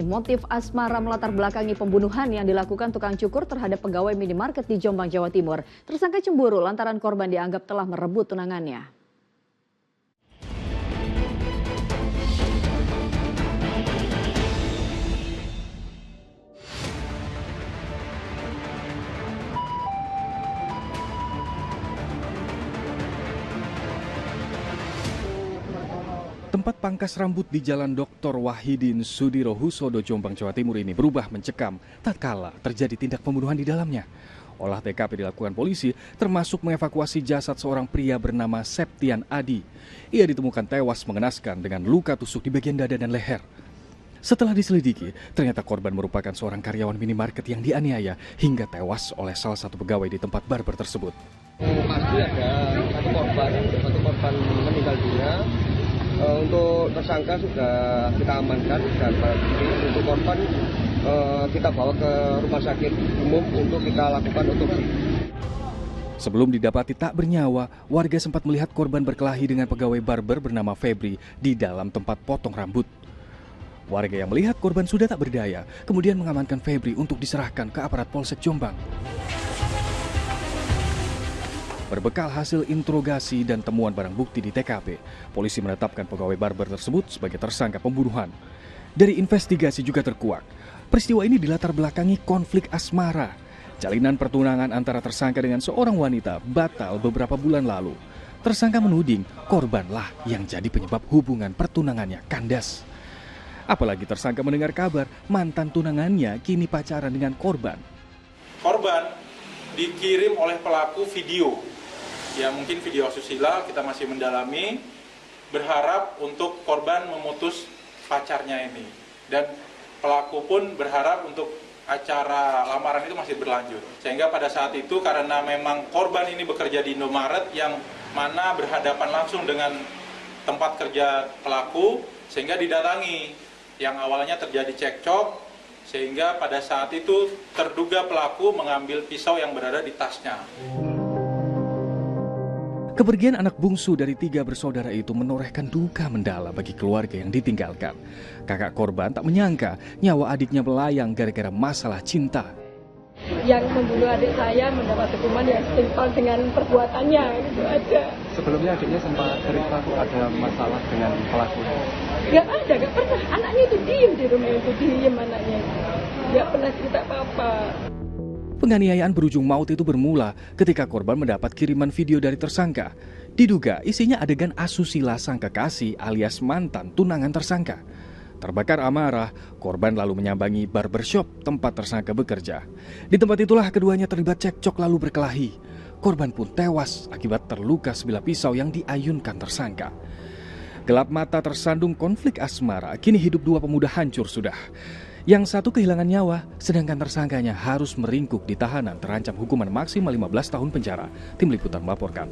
motif asmara melatar belakangi pembunuhan yang dilakukan tukang cukur terhadap pegawai minimarket di Jombang, Jawa Timur. Tersangka cemburu lantaran korban dianggap telah merebut tunangannya. Tempat pangkas rambut di Jalan Dr. Wahidin Sudirohusodo, Jombang, Jawa Timur ini berubah mencekam tatkala terjadi tindak pembunuhan di dalamnya. Olah TKP dilakukan polisi, termasuk mengevakuasi jasad seorang pria bernama Septian Adi. Ia ditemukan tewas mengenaskan dengan luka tusuk di bagian dada dan leher. Setelah diselidiki, ternyata korban merupakan seorang karyawan minimarket yang dianiaya hingga tewas oleh salah satu pegawai di tempat barber tersebut. Pasti ada satu korban meninggal dunia. Untuk tersangka sudah kita amankan dan untuk korban kita bawa ke rumah sakit umum untuk kita lakukan otopsi. Sebelum didapati tak bernyawa, warga sempat melihat korban berkelahi dengan pegawai barber bernama Febri di dalam tempat potong rambut. Warga yang melihat korban sudah tak berdaya, kemudian mengamankan Febri untuk diserahkan ke aparat Polsek Jombang. Berbekal hasil interogasi dan temuan barang bukti di TKP, polisi menetapkan pegawai barber tersebut sebagai tersangka pembunuhan. Dari investigasi juga terkuak, peristiwa ini dilatar belakangi konflik asmara. Jalinan pertunangan antara tersangka dengan seorang wanita batal beberapa bulan lalu. Tersangka menuding korbanlah yang jadi penyebab hubungan pertunangannya kandas. Apalagi tersangka mendengar kabar mantan tunangannya kini pacaran dengan korban. Korban dikirim oleh pelaku video. Ya mungkin video asusila, kita masih mendalami, berharap untuk korban memutus pacarnya ini. Dan pelaku pun berharap untuk acara lamaran itu masih berlanjut. Sehingga pada saat itu karena memang korban ini bekerja di Indomaret yang mana berhadapan langsung dengan tempat kerja pelaku, sehingga didatangi. Yang awalnya terjadi cekcok, sehingga pada saat itu terduga pelaku mengambil pisau yang berada di tasnya. Kepergian anak bungsu dari 3 bersaudara itu menorehkan duka mendalam bagi keluarga yang ditinggalkan. Kakak korban tak menyangka nyawa adiknya melayang gara-gara masalah cinta. Yang membunuh adik saya mendapat hukuman yang setimpal dengan perbuatannya, itu aja. Sebelumnya adiknya sempat cerita ada masalah dengan pelakunya? Gak pernah. Anaknya itu diem di rumah itu, diem anaknya. Gak pernah cerita apa-apa. Penganiayaan berujung maut itu bermula ketika korban mendapat kiriman video dari tersangka. Diduga isinya adegan asusila sang kekasih alias mantan tunangan tersangka. Terbakar amarah, korban lalu menyambangi barbershop tempat tersangka bekerja. Di tempat itulah keduanya terlibat cekcok lalu berkelahi. Korban pun tewas akibat terluka sebilah pisau yang diayunkan tersangka. Gelap mata tersandung konflik asmara, kini hidup 2 pemuda hancur sudah. Yang satu kehilangan nyawa, sedangkan tersangkanya harus meringkuk di tahanan terancam hukuman maksimal 15 tahun penjara. Tim Liputan melaporkan.